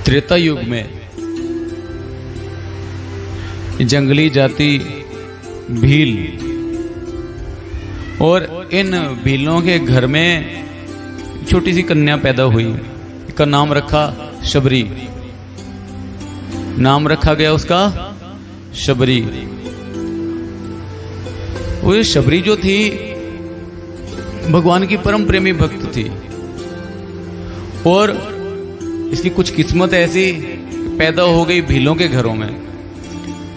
त्रेता युग में जंगली जाति भील और इन भीलों के घर में छोटी सी कन्या पैदा हुई। इसका नाम रखा शबरी। नाम रखा गया उसका शबरी। वो ये शबरी जो थी भगवान की परम प्रेमी भक्त थी और इसकी कुछ किस्मत ऐसी पैदा हो गई भीलों के घरों में,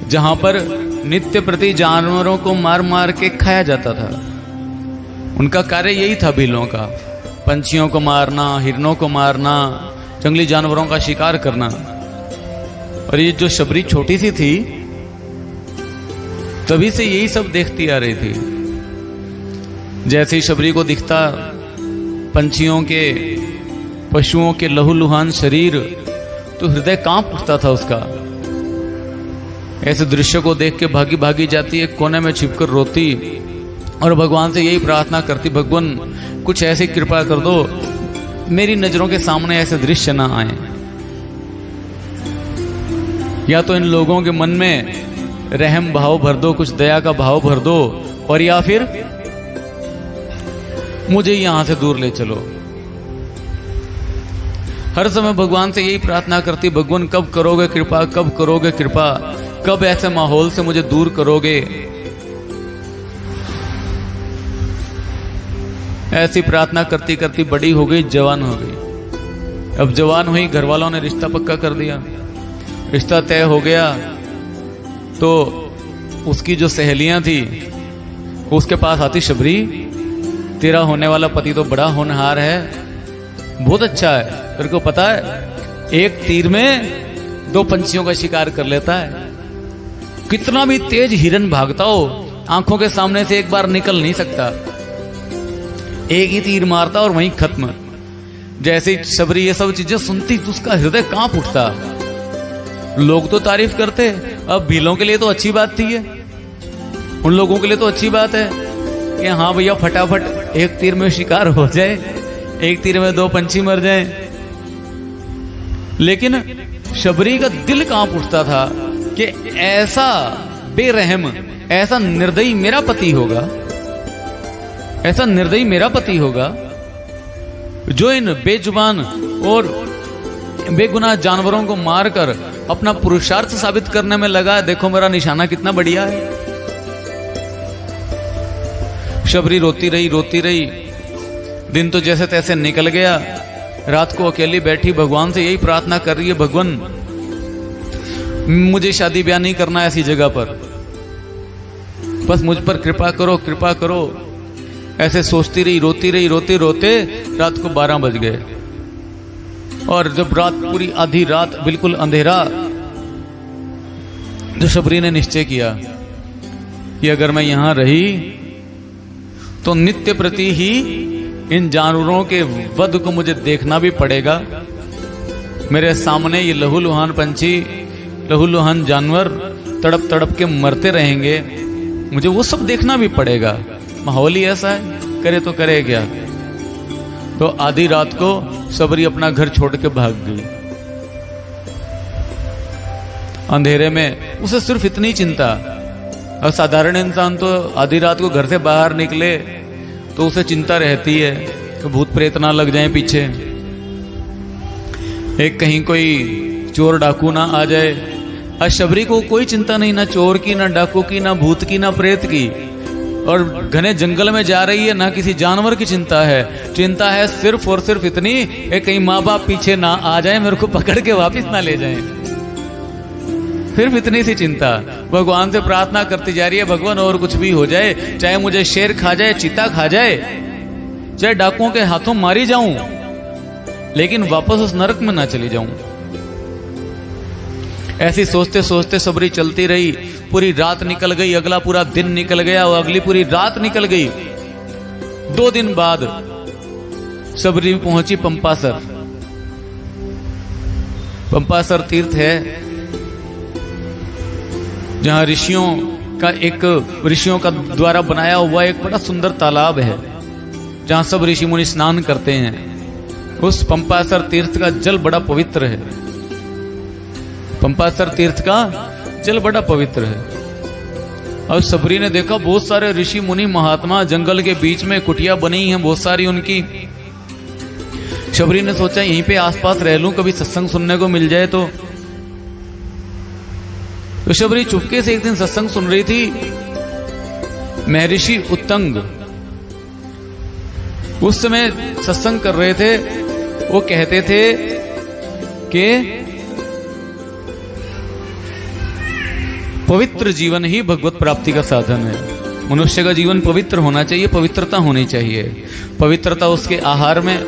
जहां पर नित्य प्रति जानवरों को मार मार के खाया जाता था। उनका कार्य यही था भीलों का, पंछियों को मारना, हिरणों को मारना, जंगली जानवरों का शिकार करना। और ये जो शबरी छोटी सी थी तभी से यही सब देखती आ रही थी। जैसे ही शबरी को दिखता पंछियों के, पशुओं के लहूलुहान शरीर, तो हृदय कांप उठता था उसका। ऐसे दृश्य को देख के भागी भागी जाती, एक कोने में छिपकर रोती और भगवान से यही प्रार्थना करती, भगवान कुछ ऐसी कृपा कर दो मेरी नजरों के सामने ऐसे दृश्य ना आए, या तो इन लोगों के मन में रहम भाव भर दो, कुछ दया का भाव भर दो, और या फिर मुझे यहां से दूर ले चलो। हर समय भगवान से यही प्रार्थना करती, भगवान कब करोगे कृपा, कब करोगे कृपा, कब ऐसे माहौल से मुझे दूर करोगे। ऐसी प्रार्थना करती करती बड़ी हो गई, जवान हो गई। अब जवान हुई, घर वालों ने रिश्ता पक्का कर दिया, रिश्ता तय हो गया। तो उसकी जो सहेलियां थी उसके पास आती, शबरी तेरा होने वाला पति तो बड़ा होनहार है, बहुत अच्छा है, तेरे को पता है एक तीर में 2 पंछियों का शिकार कर लेता है। कितना भी तेज हिरन भागता हो आंखों के सामने से एक बार निकल नहीं सकता, एक ही तीर मारता और वहीं खत्म। जैसे ही शबरी ये सब चीजें सुनती तो उसका हृदय कांप उठता। लोग तो तारीफ करते, अब भीलों के लिए तो अच्छी बात थी ये, उन लोगों के लिए तो अच्छी बात है कि हाँ भैया फटाफट एक तीर में शिकार हो जाए, एक तीर में 2 पंछी मर जाएं। लेकिन शबरी का दिल कांप उठता था कि ऐसा बेरहम, ऐसा निर्दयी मेरा पति होगा, ऐसा निर्दयी मेरा पति होगा जो इन बेजुबान और बेगुनाह जानवरों को मारकर अपना पुरुषार्थ साबित करने में लगा। देखो मेरा निशाना कितना बढ़िया है। शबरी रोती रही, रोती रही। दिन तो जैसे तैसे निकल गया। रात को अकेली बैठी भगवान से यही प्रार्थना कर रही है, भगवान मुझे शादी ब्याह नहीं करना ऐसी जगह पर, बस मुझ पर कृपा करो, कृपा करो। ऐसे सोचती रही, रोती रही, रोते रोते रात को 12 बज गए। और जब रात पूरी आधी रात बिल्कुल अंधेरा, तो शबरी ने निश्चय किया कि अगर मैं यहां रही तो नित्य प्रति ही इन जानवरों के वध को मुझे देखना भी पड़ेगा। मेरे सामने ये लहूलुहान पंछी, लहूलुहान जानवर तड़प तड़प के मरते रहेंगे, मुझे वो सब देखना भी पड़ेगा। माहौल ही ऐसा है, करे तो करे क्या। तो आधी रात को शबरी अपना घर छोड़ के भाग गई। अंधेरे में उसे सिर्फ इतनी चिंता, और साधारण इंसान तो आधी रात को घर से बाहर निकले तो उसे चिंता रहती है कि भूत प्रेत ना लग जाए पीछे, एक कहीं कोई चोर डाकू ना आ जाए। और शबरी को कोई चिंता नहीं, ना चोर की, ना डाकू की, ना भूत की, ना प्रेत की। और घने जंगल में जा रही है, ना किसी जानवर की चिंता है। चिंता है सिर्फ और सिर्फ इतनी कि कहीं माँ बाप पीछे ना आ जाए, मेरे को पकड़ के वापस ना ले जाएं। सिर्फ इतनी सी चिंता। भगवान से प्रार्थना करती जा रही है, भगवान और कुछ भी हो जाए, चाहे मुझे शेर खा जाए, चीता खा जाए, चाहे डाकुओं के हाथों मारी जाऊं, लेकिन वापस उस नरक में ना चली जाऊं। ऐसी सोचते सोचते शबरी चलती रही। पूरी रात निकल गई, अगला पूरा दिन निकल गया और अगली पूरी रात निकल गई। 2 दिन बाद शबरी पहुंची पंपासर। पंपासर तीर्थ है जहां ऋषियों का द्वारा बनाया हुआ एक बड़ा सुंदर तालाब है, जहां सब ऋषि मुनि स्नान करते हैं। उस पंपासर तीर्थ का जल बड़ा पवित्र है। पंपासर तीर्थ का जल बड़ा पवित्र है। अब शबरी ने देखा बहुत सारे ऋषि मुनि महात्मा जंगल के बीच में कुटिया बनी हैं बहुत सारी उनकी। शबरी ने सोचा यहीं पे आसपास रह लूं, कभी सत्संग सुनने को मिल जाए तो शबरी चुपके से एक दिन सत्संग सुन रही थी। महर्षि उत्तंग उस समय सत्संग कर रहे थे। वो कहते थे कि पवित्र जीवन ही भगवत प्राप्ति का साधन है। मनुष्य का जीवन पवित्र होना चाहिए, पवित्रता होनी चाहिए। पवित्रता उसके आहार में,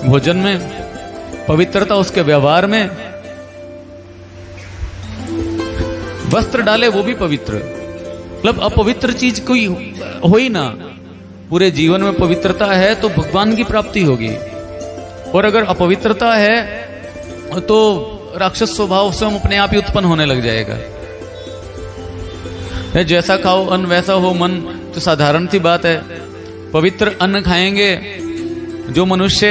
भोजन में, पवित्रता उसके व्यवहार में। वस्त्र डाले वो भी पवित्र, मतलब अपवित्र चीज कोई हो ही ना। पूरे जीवन में पवित्रता है तो भगवान की प्राप्ति होगी, और अगर अपवित्रता है तो राक्षस स्वभाव स्वयं अपने आप ही उत्पन्न होने लग जाएगा। जैसा खाओ अन्न वैसा हो मन, तो साधारण सी बात है। पवित्र अन्न खाएंगे, जो मनुष्य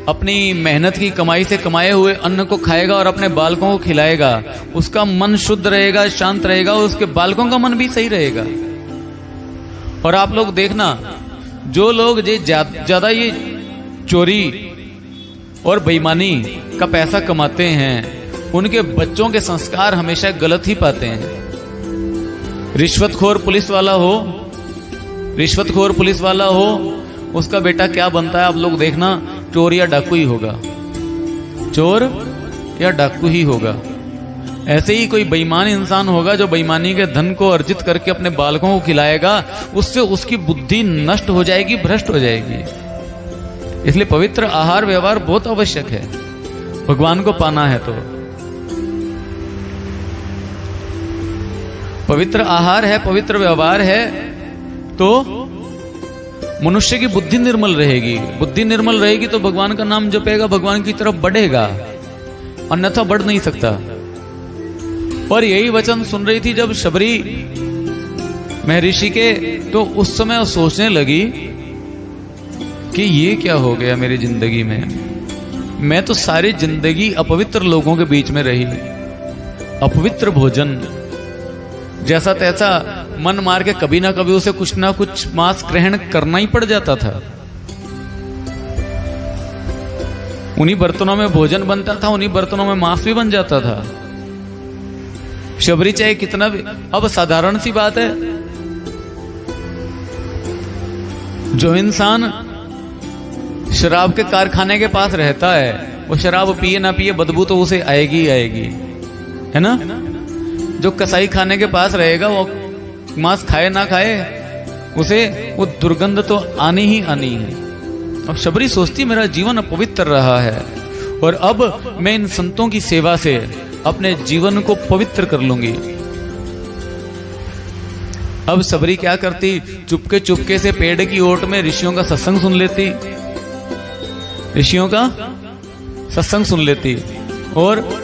अपनी मेहनत की कमाई से कमाए हुए अन्न को खाएगा और अपने बालकों को खिलाएगा, उसका मन शुद्ध रहेगा, शांत रहेगा, और उसके बालकों का मन भी सही रहेगा। और आप लोग देखना, जो लोग ज्यादा ये चोरी और बेईमानी का पैसा कमाते हैं, उनके बच्चों के संस्कार हमेशा गलत ही पाते हैं। रिश्वतखोर पुलिस वाला हो, उसका बेटा क्या बनता है आप लोग देखना, चोर या डाकू ही होगा, चोर या डाकू ही होगा। ऐसे ही कोई बेईमान इंसान होगा जो बेईमानी के धन को अर्जित करके अपने बालकों को खिलाएगा, उससे उसकी बुद्धि नष्ट हो जाएगी, भ्रष्ट हो जाएगी। इसलिए पवित्र आहार व्यवहार बहुत आवश्यक है, भगवान को पाना है तो। पवित्र आहार है, पवित्र व्यवहार है तो मनुष्य की बुद्धि निर्मल रहेगी। बुद्धि निर्मल रहेगी तो भगवान का नाम जपेगा, भगवान की तरफ बढ़ेगा, अन्यथा बढ़ नहीं सकता। और यही वचन सुन रही थी जब शबरी महर्षि के, तो उस समय वो सोचने लगी कि ये क्या हो गया मेरी जिंदगी में। मैं तो सारी जिंदगी अपवित्र लोगों के बीच में रही, अपवित्र भोजन, जैसा तैसा मन मार के कभी ना कभी उसे कुछ ना कुछ मांस ग्रहण करना ही पड़ जाता था। उन्हीं बर्तनों में भोजन बनता था, उन्हीं बर्तनों में मांस भी बन जाता था। शबरी चाहे कितना भी, अब साधारण सी बात है, जो इंसान शराब के कारखाने के पास रहता है, वो शराब पिए ना पिए बदबू तो उसे आएगी ही आएगी, है ना। जो कसाई खाने के पास रहेगा, वो मांस खाए ना खाए, उसे वो दुर्गंध तो आनी ही आनी है। अब शबरी सोचती मेरा जीवन अपवित्र रहा है, और अब मैं इन संतों की सेवा से अपने जीवन को पवित्र कर लूंगी। अब शबरी क्या करती, चुपके चुपके से पेड़ की ओट में ऋषियों का सत्संग सुन लेती, ऋषियों का सत्संग सुन लेती। और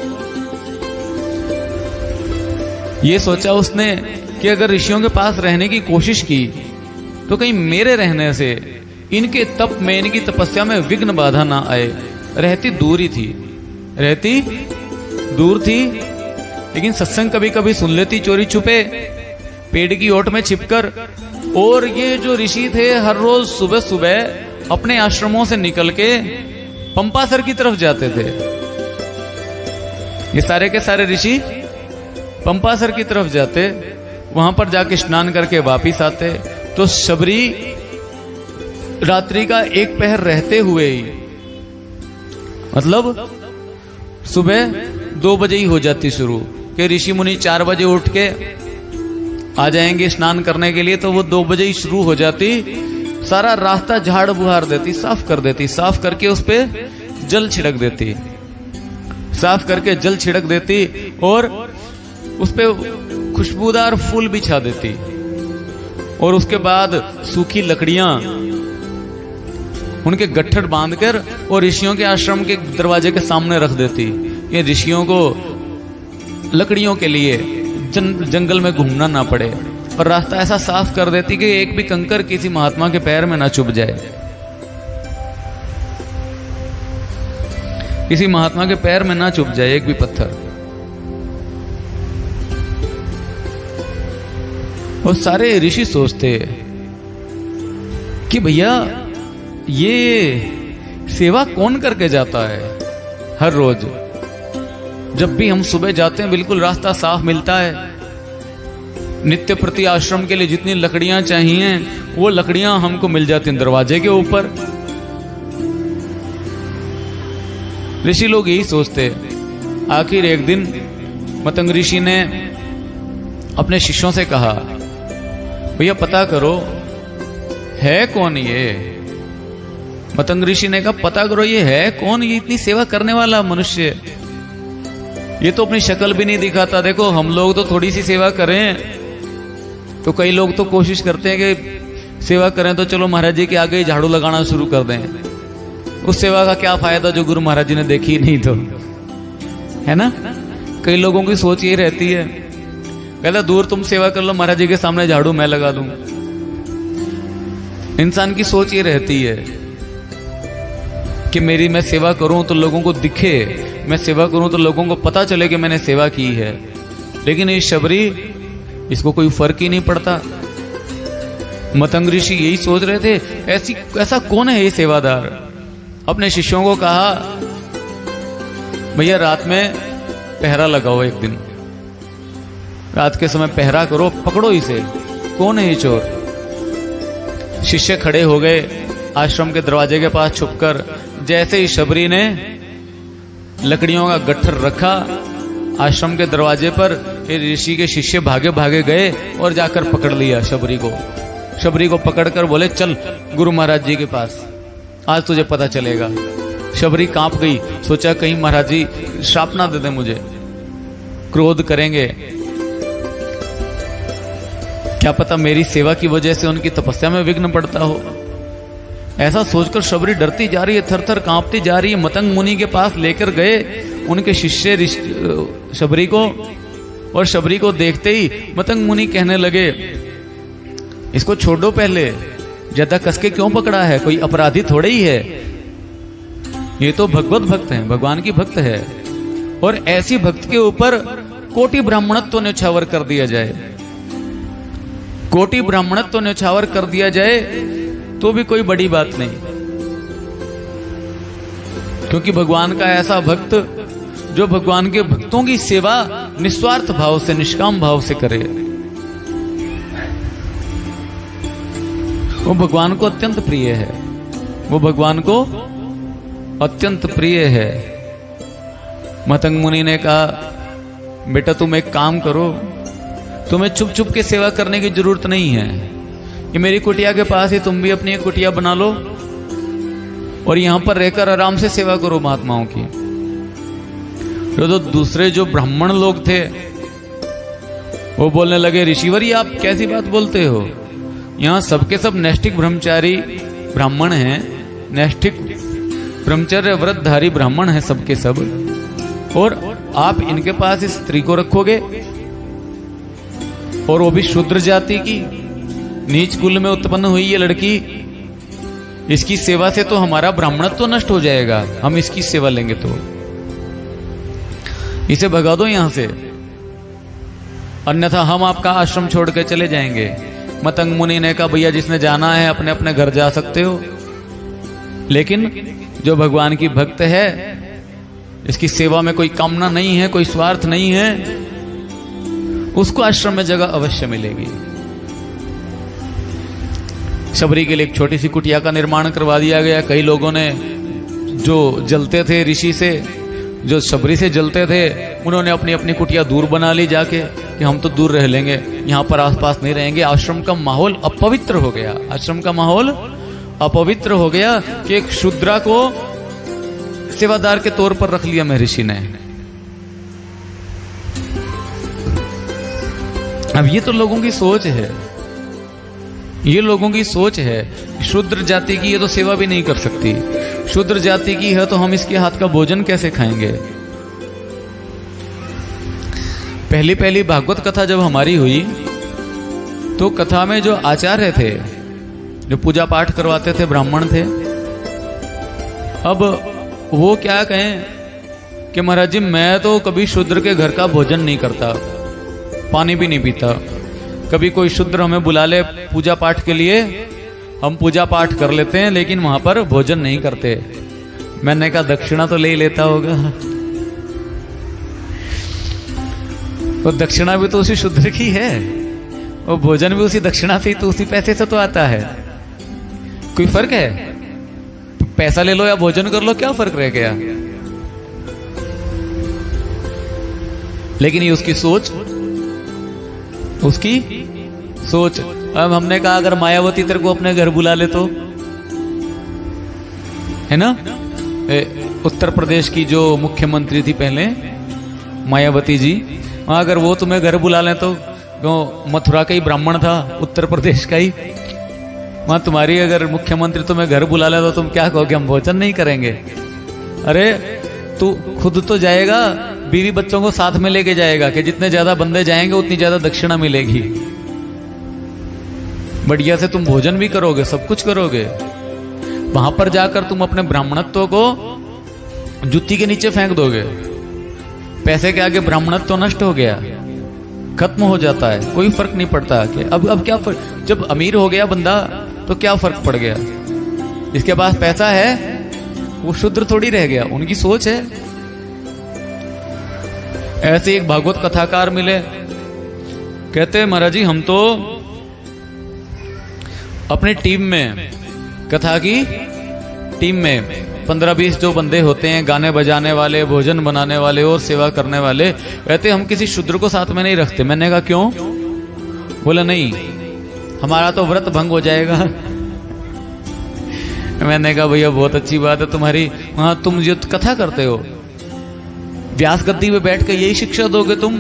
ये सोचा उसने कि अगर ऋषियों के पास रहने की कोशिश की तो कहीं मेरे रहने से इनके तप में, इनकी तपस्या में विघ्न बाधा ना आए। रहती दूर ही थी, रहती दूर थी, लेकिन सत्संग कभी कभी सुन लेती चोरी छुपे, पेड़ की ओट में छिपकर। और ये जो ऋषि थे हर रोज सुबह सुबह अपने आश्रमों से निकल के पंपासर की तरफ जाते थे। ये सारे के सारे ऋषि पंपासर की तरफ जाते, वहां पर जाके स्नान करके वापिस आते। तो शबरी रात्रि का एक पहर रहते हुए ही, मतलब सुबह 2 बजे ही हो जाती शुरू, कि ऋषि मुनि 4 बजे उठ के आ जाएंगे स्नान करने के लिए, तो वो 2 बजे ही शुरू हो जाती। सारा रास्ता झाड़ बुहार देती, साफ कर देती, साफ करके उस पे जल छिड़क देती, साफ करके जल छिड़क देती, और उस पे खुशबूदार फूल बिछा देती। और उसके बाद सूखी लकड़ियां उनके गट्ठर बांधकर और ऋषियों के आश्रम के दरवाजे के सामने रख देती। ये ऋषियों को लकड़ियों के लिए जंगल में घूमना ना पड़े, और रास्ता ऐसा साफ कर देती कि एक भी कंकर किसी महात्मा के पैर में ना चुभ जाए, किसी महात्मा के पैर में ना चुभ जाए एक भी पत्थर। और सारे ऋषि सोचते कि भैया ये सेवा कौन करके जाता है हर रोज। जब भी हम सुबह जाते हैं बिल्कुल रास्ता साफ मिलता है। नित्य प्रति आश्रम के लिए जितनी लकड़ियां चाहिए वो लकड़ियां हमको मिल जाती हैं दरवाजे के ऊपर। ऋषि लोग यही सोचते। आखिर एक दिन मतंग ऋषि ने अपने शिष्यों से कहा, भैया पता करो है कौन ये। मतंग ऋषि ने कहा, पता करो ये है कौन, ये इतनी सेवा करने वाला मनुष्य। ये तो अपनी शक्ल भी नहीं दिखाता। देखो हम लोग तो थोड़ी सी सेवा करें तो कई लोग तो कोशिश करते हैं कि सेवा करें तो चलो महाराज जी के आगे ही झाड़ू लगाना शुरू कर दें। उस सेवा का क्या फायदा जो गुरु महाराज जी ने देखी नहीं, तो है ना। कई लोगों की सोच ये रहती है, कहता दूर तुम सेवा कर लो, महाराज जी के सामने झाड़ू मैं लगा दूं। इंसान की सोच ये रहती है कि मेरी मैं सेवा करूं तो लोगों को दिखे, मैं सेवा करूं तो लोगों को पता चले कि मैंने सेवा की है। लेकिन ये शबरी, इसको कोई फर्क ही नहीं पड़ता। मतंग ऋषि यही सोच रहे थे, ऐसा कौन है ये सेवादार। अपने शिष्यों को कहा, भैया रात में पहरा लगाओ, एक दिन रात के समय पहरा करो, पकड़ो इसे, कौन है ये चोर। शिष्य खड़े हो गए आश्रम के दरवाजे के पास छुपकर। जैसे ही शबरी ने लकड़ियों का गट्ठर रखा आश्रम के दरवाजे पर, ऋषि के शिष्य भागे भागे गए और जाकर पकड़ लिया शबरी को। शबरी को पकड़कर बोले, चल गुरु महाराज जी के पास, आज तुझे पता चलेगा। शबरी कांप गई, सोचा कहीं महाराज जी श्राप ना दे दे मुझे, क्रोध करेंगे, क्या पता मेरी सेवा की वजह से उनकी तपस्या में विघ्न पड़ता हो। ऐसा सोचकर शबरी डरती जा रही है, थर-थर कांपती जा रही है। मतंग मुनि के पास लेकर गए उनके शिष्य शबरी को, और शबरी को देखते ही मतंग मुनि कहने लगे, इसको छोड़ो पहले, ज्यादा कसके क्यों पकड़ा है, कोई अपराधी थोड़े ही है, ये तो भगवत भक्त है, भगवान की भक्त है। और ऐसी भक्त के ऊपर कोटि ब्राह्मणत्व न्यौछावर कर दिया जाए, कोटि ब्राह्मणत्व न्यौछावर कर दिया जाए तो भी कोई बड़ी बात नहीं, क्योंकि भगवान का ऐसा भक्त जो भगवान के भक्तों की सेवा निस्वार्थ भाव से, निष्काम भाव से करे, वो भगवान को अत्यंत प्रिय है, वो भगवान को अत्यंत प्रिय है। मतंग मुनि ने कहा, बेटा तुम एक काम करो, तुम्हें छुप छुप के सेवा करने की जरूरत नहीं है, ये मेरी कुटिया के पास ही तुम भी अपनी एक कुटिया बना लो और यहां पर रहकर आराम से सेवा करो महात्माओं की। तो दूसरे जो ब्राह्मण लोग थे वो बोलने लगे, ऋषिवर ये आप कैसी बात बोलते हो, यहां सबके सब नैष्ठिक ब्रह्मचारी ब्राह्मण हैं, नैष्ठिक ब्रह्मचर्य व्रतधारी ब्राह्मण हैं सबके सब, और आप इनके पास इस स्त्री को रखोगे, और वो भी शूद्र जाति की, नीच कुल में उत्पन्न हुई ये लड़की, इसकी सेवा से तो हमारा ब्राह्मणत्व तो नष्ट हो जाएगा, हम इसकी सेवा लेंगे तो इसे भगा दो यहां से, अन्यथा हम आपका आश्रम छोड़ के चले जाएंगे। मतंग मुनि ने कहा, भैया जिसने जाना है अपने अपने घर जा सकते हो, लेकिन जो भगवान की भक्त है, इसकी सेवा में कोई कामना नहीं है, कोई स्वार्थ नहीं है, उसको आश्रम में जगह अवश्य मिलेगी। शबरी के लिए एक छोटी सी कुटिया का निर्माण करवा दिया गया। कई लोगों ने जो जलते थे ऋषि से, जो शबरी से जलते थे, उन्होंने अपनी अपनी कुटिया दूर बना ली जाके, कि हम तो दूर रह लेंगे, यहाँ पर आसपास नहीं रहेंगे। आश्रम का माहौल अपवित्र हो गया, आश्रम का माहौल अपवित्र हो गया कि एक शूद्रा को सेवादार के तौर पर रख लिया महर्षि ने। अब ये तो लोगों की सोच है, ये लोगों की सोच है। शूद्र जाति की ये तो सेवा भी नहीं कर सकती, शूद्र जाति की है तो हम इसके हाथ का भोजन कैसे खाएंगे। पहली पहली भागवत कथा जब हमारी हुई तो कथा में जो आचार्य थे, जो पूजा पाठ करवाते थे, ब्राह्मण थे, अब वो क्या कहें कि महाराज जी मैं तो कभी शूद्र के घर का भोजन नहीं करता, पानी भी नहीं पीता, कभी कोई शूद्र हमें बुला ले पूजा पाठ के लिए, हम पूजा पाठ कर लेते हैं लेकिन वहां पर भोजन नहीं करते। मैंने कहा दक्षिणा तो ले ही लेता होगा, तो दक्षिणा भी तो उसी शूद्र की है, और भोजन भी उसी दक्षिणा से ही तो उसी पैसे से तो आता है। कोई फर्क है? पैसा ले लो या भोजन कर लो, क्या फर्क रह गया? लेकिन ये उसकी सोच, उसकी सोच। अब हमने कहा अगर मायावती तेरे को अपने घर बुला ले तो, है ना, उत्तर प्रदेश की जो मुख्यमंत्री थी पहले, मायावती जी, अगर वो तुम्हें घर बुला ले तो, मथुरा का ही ब्राह्मण था, उत्तर प्रदेश का ही, वहां तुम्हारी अगर मुख्यमंत्री तुम्हें घर बुला ले तो तुम क्या कहोगे? हम भोजन नहीं करेंगे। अरे तू खुद तो जाएगा, बीवी बच्चों को साथ में लेके जाएगा कि जितने ज्यादा बंदे जाएंगे उतनी ज्यादा दक्षिणा मिलेगी। बढ़िया से तुम भोजन भी करोगे, सब कुछ करोगे। वहां पर जाकर तुम अपने ब्राह्मणत्व को जुत्ती के नीचे फेंक दोगे। पैसे के आगे ब्राह्मणत्व नष्ट हो गया, खत्म हो जाता है, कोई फर्क नहीं पड़ता कि अब क्या फर्क। जब अमीर हो गया बंदा तो क्या फर्क पड़ गया? जिसके पास पैसा है वो शूद्र थोड़ी रह गया, उनकी सोच है। ऐसे एक भागवत कथाकार मिले, कहते महाराज जी हम तो अपनी टीम में, कथा की टीम में 15-20 जो बंदे होते हैं, गाने बजाने वाले, भोजन बनाने वाले और सेवा करने वाले, कहते हम किसी शूद्र को साथ में नहीं रखते। मैंने कहा क्यों? बोला नहीं, हमारा तो व्रत भंग हो जाएगा। मैंने कहा भैया बहुत अच्छी बात है तुम्हारी, वहां तुम जो कथा करते हो, व्यास गद्दी में बैठ कर यही शिक्षा दोगे तुम,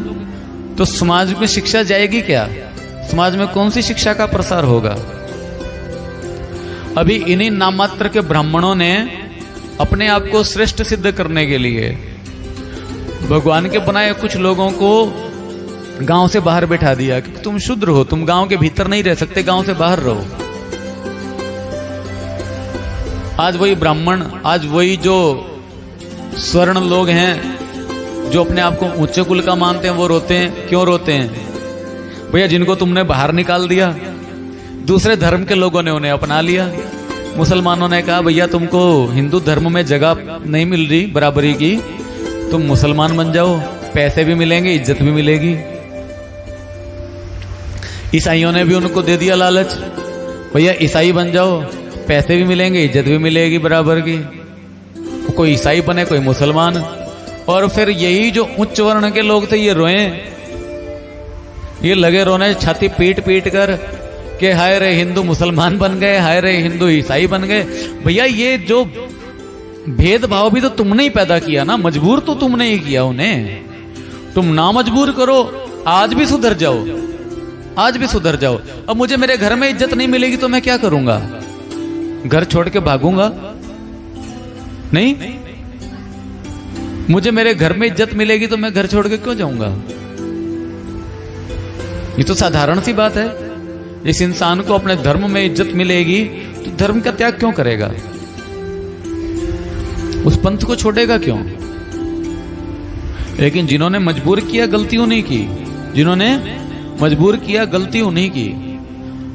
तो समाज में शिक्षा जाएगी क्या? समाज में कौन सी शिक्षा का प्रसार होगा? अभी इन्हीं नाममात्र के ब्राह्मणों ने अपने आप को श्रेष्ठ सिद्ध करने के लिए भगवान के बनाए कुछ लोगों को गांव से बाहर बैठा दिया कि तुम शूद्र हो, तुम गांव के भीतर नहीं रह सकते, गांव से बाहर रहो। आज वही ब्राह्मण, आज वही जो स्वर्ण लोग हैं जो अपने आप को ऊंचे कुल का मानते हैं, वो रोते हैं। क्यों रोते हैं? भैया जिनको तुमने बाहर निकाल दिया, दूसरे धर्म के लोगों ने उन्हें अपना लिया। मुसलमानों ने कहा भैया तुमको हिंदू धर्म में जगह नहीं मिल रही बराबरी की, तुम मुसलमान बन जाओ, पैसे भी मिलेंगे, इज्जत भी मिलेगी। ईसाइयों ने भी उनको दे दिया लालच, भैया ईसाई बन जाओ, पैसे भी मिलेंगे, इज्जत भी मिलेगी बराबर की। कोई ईसाई बने, कोई मुसलमान। और फिर यही जो उच्च वर्ण के लोग थे ये रोए, ये लगे रोने छाती पीट पीट कर कि हाय रे हिंदू मुसलमान बन गए, हाय रे हिंदू ईसाई बन गए। भैया ये जो भेदभाव भी तो तुमने ही पैदा किया ना, मजबूर तो तुमने ही किया उन्हें। तुम ना मजबूर करो, आज भी सुधर जाओ, आज भी सुधर जाओ। अब मुझे मेरे घर में इज्जत नहीं मिलेगी तो मैं क्या करूंगा? घर छोड़ के भागूंगा? नहीं, मुझे मेरे घर में इज्जत मिलेगी तो मैं घर छोड़ के क्यों जाऊंगा? ये तो साधारण सी बात है। इस इंसान को अपने धर्म में इज्जत मिलेगी तो धर्म का त्याग क्यों करेगा? उस पंथ को छोड़ेगा क्यों? लेकिन जिन्होंने मजबूर किया गलती उन्हीं की, जिन्होंने मजबूर किया गलती उन्हीं की।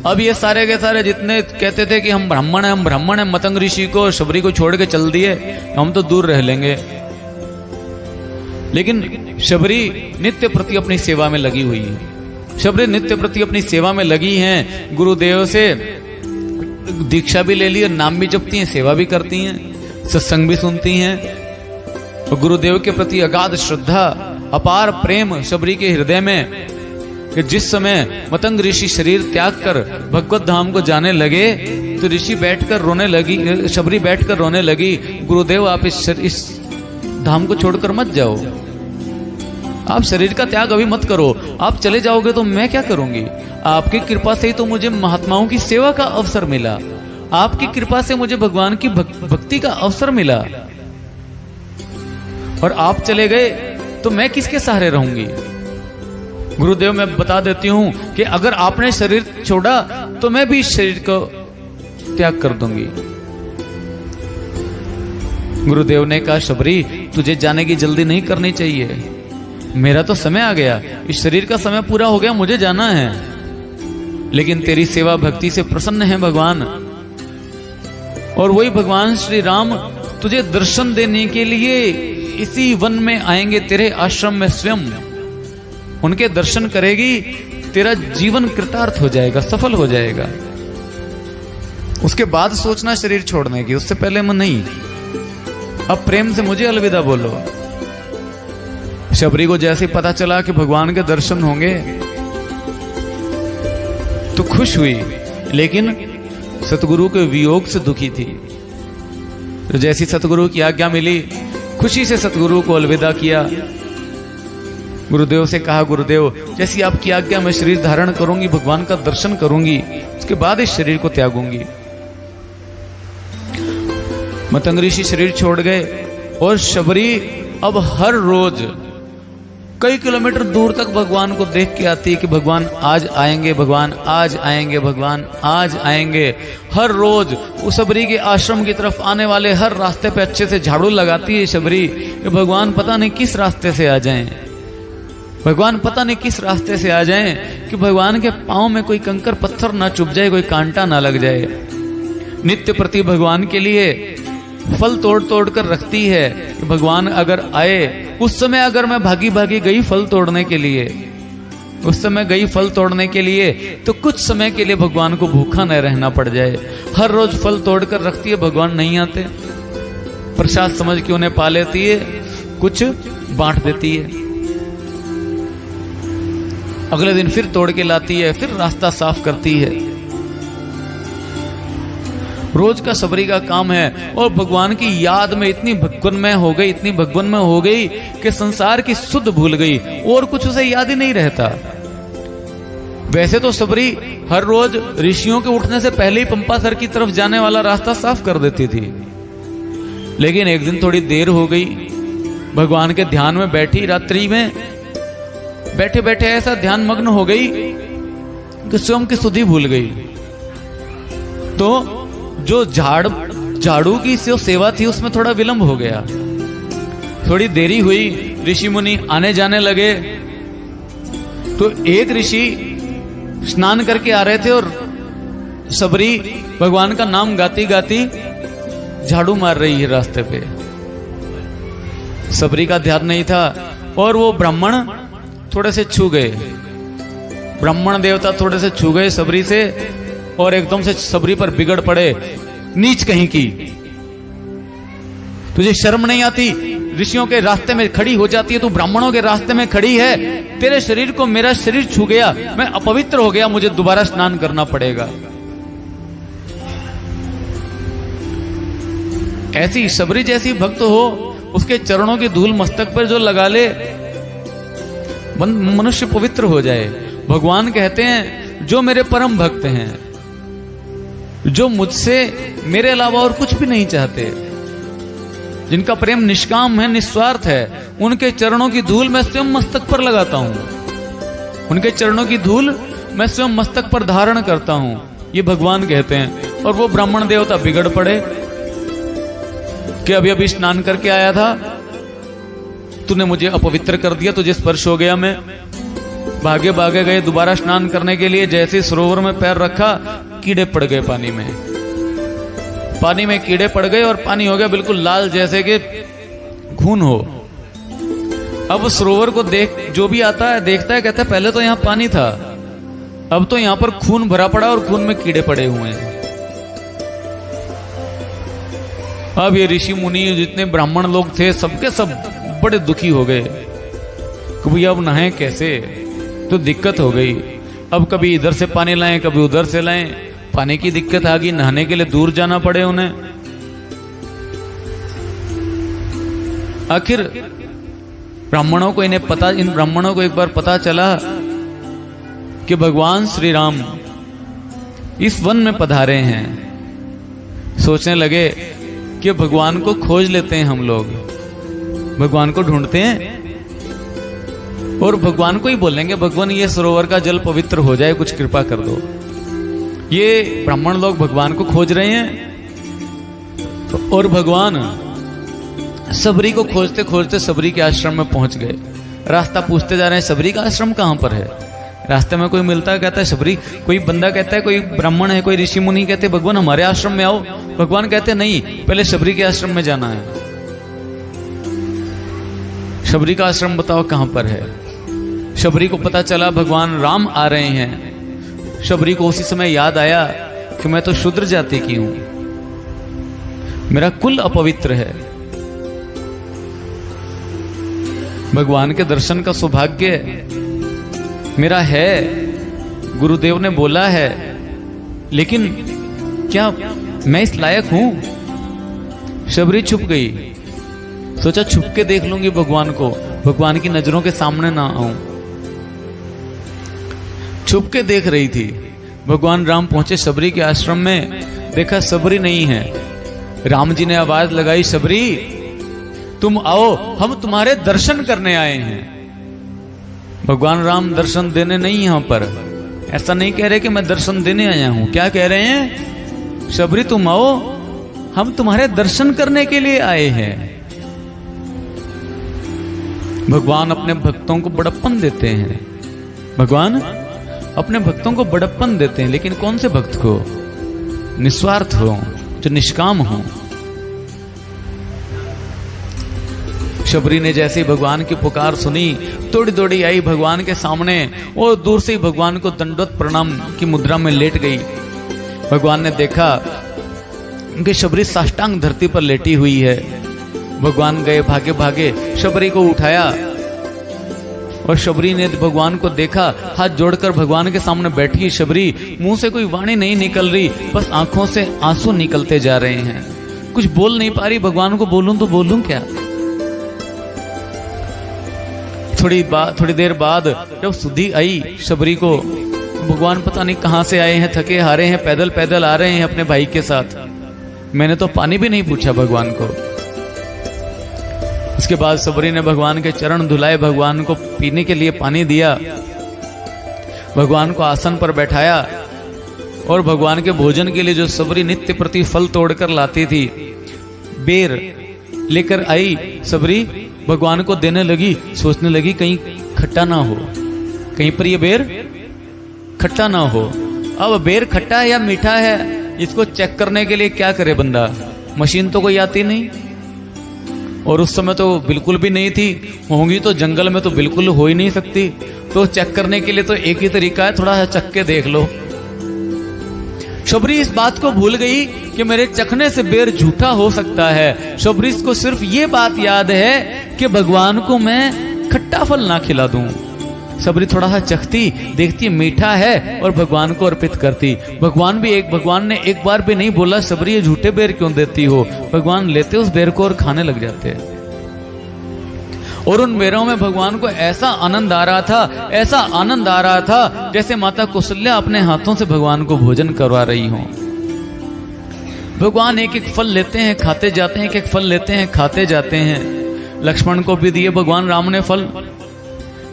अब ये सारे के सारे जितने कहते थे कि हम ब्राह्मण हैं, हम ब्राह्मण हैं, मतंग ऋषि को, शबरी को छोड़ के चल दिए, हम तो दूर रह लेंगे। लेकिन शबरी नित्य प्रति अपनी सेवा में लगी हुई है, शबरी नित्य प्रति अपनी सेवा में लगी हैं। गुरुदेव से दीक्षा भी ले ली, नाम भी जपती हैं, सेवा भी करती हैं, सत्संग भी सुनती हैं। और गुरुदेव के प्रति अगाध श्रद्धा, अपार प्रेम शबरी के हृदय में, कि जिस समय मतंग ऋषि शरीर त्याग कर भगवत धाम को जाने लगे तो ऋषि बैठकर रोने लगी, शबरी बैठकर रोने लगी, गुरुदेव आप इस धाम को छोड़कर मत जाओ, आप शरीर का त्याग अभी मत करो, आप चले जाओगे तो मैं क्या करूंगी? आपकी कृपा से ही तो मुझे महात्माओं की सेवा का अवसर मिला, आपकी कृपा से मुझे भगवान की भक्ति का अवसर मिला, और आप चले गए तो मैं किसके सहारे रहूंगी? गुरुदेव मैं बता देती हूं कि अगर आपने शरीर छोड़ा तो मैं भी इस शरीर को त्याग कर दूंगी। गुरुदेव ने कहा शबरी तुझे जाने की जल्दी नहीं करनी चाहिए, मेरा तो समय आ गया, इस शरीर का समय पूरा हो गया, मुझे जाना है। लेकिन तेरी सेवा भक्ति से प्रसन्न है भगवान। और वही भगवान श्री राम तुझे दर्शन देने के लिए इसी वन में आएंगे, तेरे आश्रम में स्वयं उनके दर्शन करेगी, तेरा जीवन कृतार्थ हो जाएगा, सफल हो जाएगा। उसके बाद सोचना शरीर छोड़ने की, उससे पहले मन नहीं। अब प्रेम से मुझे अलविदा बोलो। शबरी को जैसे पता चला कि भगवान के दर्शन होंगे तो खुश हुई, लेकिन सतगुरु के वियोग से दुखी थी। तो जैसी सतगुरु की आज्ञा मिली, खुशी से सतगुरु को अलविदा किया। गुरुदेव से कहा, गुरुदेव जैसी आपकी आज्ञा मैं शरीर धारण करूंगी, भगवान का दर्शन करूंगी, उसके बाद इस शरीर को त्यागूंगी। मतंग ऋषि शरीर छोड़ गए और शबरी अब हर रोज कई किलोमीटर दूर तक भगवान को देख के आती है कि भगवान आज आएंगे, भगवान आज आएंगे, भगवान आज आएंगे। हर रोज उस शबरी के आश्रम की तरफ आने वाले हर रास्ते पे अच्छे से झाड़ू लगाती है शबरी कि भगवान पता नहीं किस रास्ते से आ जाएं, भगवान पता नहीं किस रास्ते से आ जाएं, कि भगवान के पांव में कोई कंकर पत्थर ना चुभ जाए, कोई कांटा ना लग जाए। नित्य प्रति भगवान के लिए फल तोड़ तोड़ कर रखती है कि भगवान अगर आए, उस समय अगर मैं भागी भागी गई फल तोड़ने के लिए, उस समय गई फल तोड़ने के लिए, तो कुछ समय के लिए भगवान को भूखा न रहना पड़ जाए। हर रोज फल तोड़ कर रखती है, भगवान नहीं आते, प्रसाद समझ के उन्हें पा लेती है, कुछ बांट देती है। अगले दिन फिर तोड़ के लाती है, फिर रास्ता साफ करती है। रोज का शबरी का काम है। और भगवान की याद में इतनी भगवन्मय हो गई, इतनी भगवन्मय हो गई कि संसार की सुध भूल गई और कुछ उसे याद ही नहीं रहता। वैसे तो शबरी हर रोज ऋषियों के उठने से पहले ही पंपासर की तरफ जाने वाला रास्ता साफ कर देती थी, लेकिन एक दिन थोड़ी देर हो गई, भगवान के ध्यान में बैठी, रात्रि में बैठे बैठे ऐसा ध्यान मग्न हो गई कि स्वयं की सुधि भूल गई। तो जो झाड़ू की सेवा थी उसमें थोड़ा विलंब हो गया, थोड़ी देरी हुई, ऋषि मुनि आने जाने लगे। तो एक ऋषि स्नान करके आ रहे थे और शबरी भगवान का नाम गाती गाती झाड़ू मार रही है रास्ते पे। शबरी का ध्यान नहीं था और वो ब्राह्मण थोड़े से छू गए, ब्राह्मण देवता थोड़े से छू गए शबरी से और एकदम से शबरी पर बिगड़ पड़े। नीच कहीं की, तुझे शर्म नहीं आती? ऋषियों के रास्ते में खड़ी हो जाती है, तू ब्राह्मणों के रास्ते में खड़ी है। तेरे शरीर को मेरा शरीर छू गया, मैं अपवित्र हो गया, मुझे दोबारा स्नान करना पड़ेगा। ऐसी शबरी जैसी भक्त हो, उसके चरणों की धूल मस्तक पर जो लगा ले, मनुष्य पवित्र हो जाए। भगवान कहते हैं जो मेरे परम भक्त हैं, जो मुझसे मेरे अलावा और कुछ भी नहीं चाहते, जिनका प्रेम निष्काम है, निस्वार्थ है, उनके चरणों की धूल मैं स्वयं मस्तक पर लगाता हूं, उनके चरणों की धूल मैं स्वयं मस्तक पर धारण करता हूं, ये भगवान कहते हैं। और वो ब्राह्मण देवता बिगड़ पड़े कि अभी अभी स्नान करके आया था, तूने मुझे अपवित्र कर दिया, तुझे स्पर्श हो गया। मैं भागे भागे गए दोबारा स्नान करने के लिए, जैसे सरोवर में पैर रखा, कीड़े पड़ गए पानी में, पानी में कीड़े पड़ गए और पानी हो गया बिल्कुल लाल, जैसे कि खून हो। अब सरोवर को देख जो भी आता है देखता है, कहता है पहले तो यहां पानी था, अब तो यहां पर खून भरा पड़ा और खून में कीड़े पड़े हुए हैं। अब ये ऋषि मुनि जितने ब्राह्मण लोग थे, सबके सब बड़े दुखी हो गए कि भैया अब नहाए कैसे, तो दिक्कत हो गई। अब कभी इधर से पानी लाएं, कभी उधर से लाएं, पानी की दिक्कत आ गई, नहाने के लिए दूर जाना पड़े उन्हें। आखिर ब्राह्मणों को इन ब्राह्मणों को एक बार पता चला कि भगवान श्री राम इस वन में पधारे हैं। सोचने लगे कि भगवान को खोज लेते हैं, हम लोग भगवान को ढूंढते हैं और भगवान को ही बोलेंगे, भगवान ये सरोवर का जल पवित्र हो जाए, कुछ कृपा कर दो। ये ब्राह्मण लोग भगवान को खोज रहे हैं और भगवान शबरी को खोजते खोजते शबरी के आश्रम में पहुंच गए। रास्ता पूछते जा रहे हैं, शबरी का आश्रम कहां पर है? रास्ते में कोई मिलता है, कहता है शबरी, कोई बंदा कहता है, कोई ब्राह्मण है, कोई ऋषि मुनि कहते भगवान हमारे आश्रम में आओ। भगवान कहते नहीं, पहले शबरी के आश्रम में जाना है। शबरी का आश्रम बताओ कहां पर है। शबरी को पता चला भगवान राम आ रहे हैं। शबरी को उसी समय याद आया कि मैं तो शूद्र जाति की हूं, मेरा कुल अपवित्र है। भगवान के दर्शन का सौभाग्य मेरा है, गुरुदेव ने बोला है, लेकिन क्या मैं इस लायक हूं? शबरी छुप गई, सोचा छुप के देख लूंगी भगवान को, भगवान की नजरों के सामने ना आऊं। छुप के देख रही थी। भगवान राम पहुंचे शबरी के आश्रम में, देखा शबरी नहीं है। राम जी ने आवाज लगाई, शबरी तुम आओ, हम तुम्हारे दर्शन करने आए हैं। भगवान राम दर्शन देने नहीं यहां पर, ऐसा नहीं कह रहे कि मैं दर्शन देने आया हूं। क्या कह रहे हैं? शबरी तुम आओ, हम तुम्हारे दर्शन करने के लिए आए हैं। भगवान अपने भक्तों को बड़प्पन देते हैं। भगवान अपने भक्तों को बड़प्पन देते हैं, लेकिन कौन से भक्त को? निस्वार्थ हो, जो निष्काम हो। शबरी ने जैसे ही भगवान की पुकार सुनी, दौड़ी दौड़ी आई भगवान के सामने और दूर से ही भगवान को दंडवत प्रणाम की मुद्रा में लेट गई। भगवान ने देखा कि शबरी साष्टांग धरती पर लेटी हुई है। भगवान गए भागे भागे, शबरी को उठाया और शबरी ने भगवान को देखा, हाथ जोड़कर भगवान के सामने बैठी शबरी। मुंह से कोई वाणी नहीं निकल रही, बस आंखों से आंसू निकलते जा रहे हैं। कुछ बोल नहीं पा रही। भगवान को बोलूं तो बोलूं क्या? थोड़ी देर बाद जब सुधी आई शबरी को, भगवान पता नहीं कहां से आए हैं, थके हारे हैं, पैदल पैदल आ रहे हैं अपने भाई के साथ। मैंने तो पानी भी नहीं पूछा भगवान को। उसके बाद शबरी ने भगवान के चरण धुलाए, भगवान को पीने के लिए पानी दिया, भगवान को आसन पर बैठाया और भगवान के भोजन के लिए जो शबरी नित्य प्रति फल तोड़कर लाती थी, बेर लेकर आई शबरी, भगवान को देने लगी। सोचने लगी कहीं खट्टा ना हो, कहीं पर ये बेर खट्टा ना हो। अब बेर खट्टा है या मीठा है, इसको चेक करने के लिए क्या करे बंदा? मशीन तो कोई आती नहीं, और उस समय तो बिल्कुल भी नहीं थी। होंगी तो जंगल में तो बिल्कुल हो ही नहीं सकती। तो चेक करने के लिए तो एक ही तरीका है, थोड़ा सा चख के देख लो। शबरी इस बात को भूल गई कि मेरे चखने से बेर झूठा हो सकता है। शबरी को सिर्फ ये बात याद है कि भगवान को मैं खट्टा फल ना खिला दूं। शबरी थोड़ा सा चखती, देखती मीठा है और भगवान को अर्पित करती। भगवान ने एक बार भी नहीं बोला शबरी ये झूठे बेर क्यों देती हो। भगवान लेते उस बेर को और खाने लग जाते। और उन बेरों में भगवान को ऐसा आनंद आ रहा था, ऐसा आनंद आ रहा था जैसे माता कौशल्या अपने हाथों से भगवान को भोजन करवा रही हो। भगवान एक एक फल लेते हैं, खाते जाते हैं, एक एक फल लेते हैं, खाते जाते हैं। लक्ष्मण को भी दिए भगवान राम ने फल।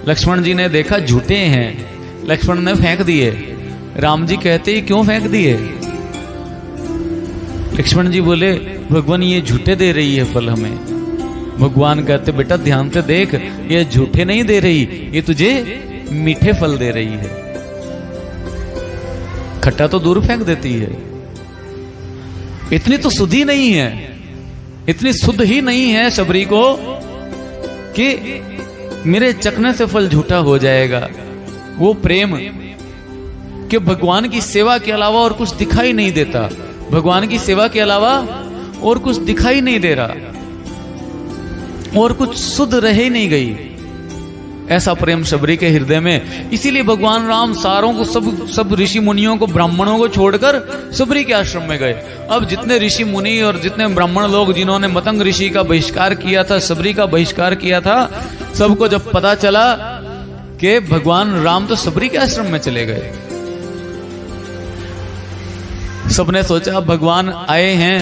लक्ष्मण जी ने देखा झूठे हैं, लक्ष्मण ने फेंक दिए। राम जी कहते क्यों फेंक दिए? लक्ष्मण जी बोले भगवान ये झूठे दे रही है फल हमें। भगवान कहते बेटा ध्यान से देख, ये झूठे नहीं दे रही, ये तुझे मीठे फल दे रही है। खट्टा तो दूर फेंक देती है। इतनी तो सुधी नहीं है, इतनी शुद्ध ही नहीं है शबरी को कि मेरे चखने से फल झूठा हो जाएगा। वो प्रेम कि भगवान की सेवा के अलावा और कुछ दिखाई नहीं देता, भगवान की सेवा के अलावा और कुछ दिखाई नहीं दे रहा, और कुछ शुद्ध रह ही नहीं गई। ऐसा प्रेम शबरी के हृदय में। इसीलिए भगवान राम सारों को, सब ऋषि मुनियों को, ब्राह्मणों को छोड़कर शबरी के आश्रम में गए। अब जितने ऋषि मुनि और जितने ब्राह्मण लोग जिन्होंने मतंग ऋषि का बहिष्कार किया था, शबरी का बहिष्कार किया था, सबको जब पता चला कि भगवान राम तो शबरी के आश्रम में चले गए, सबने सोचा भगवान आए हैं,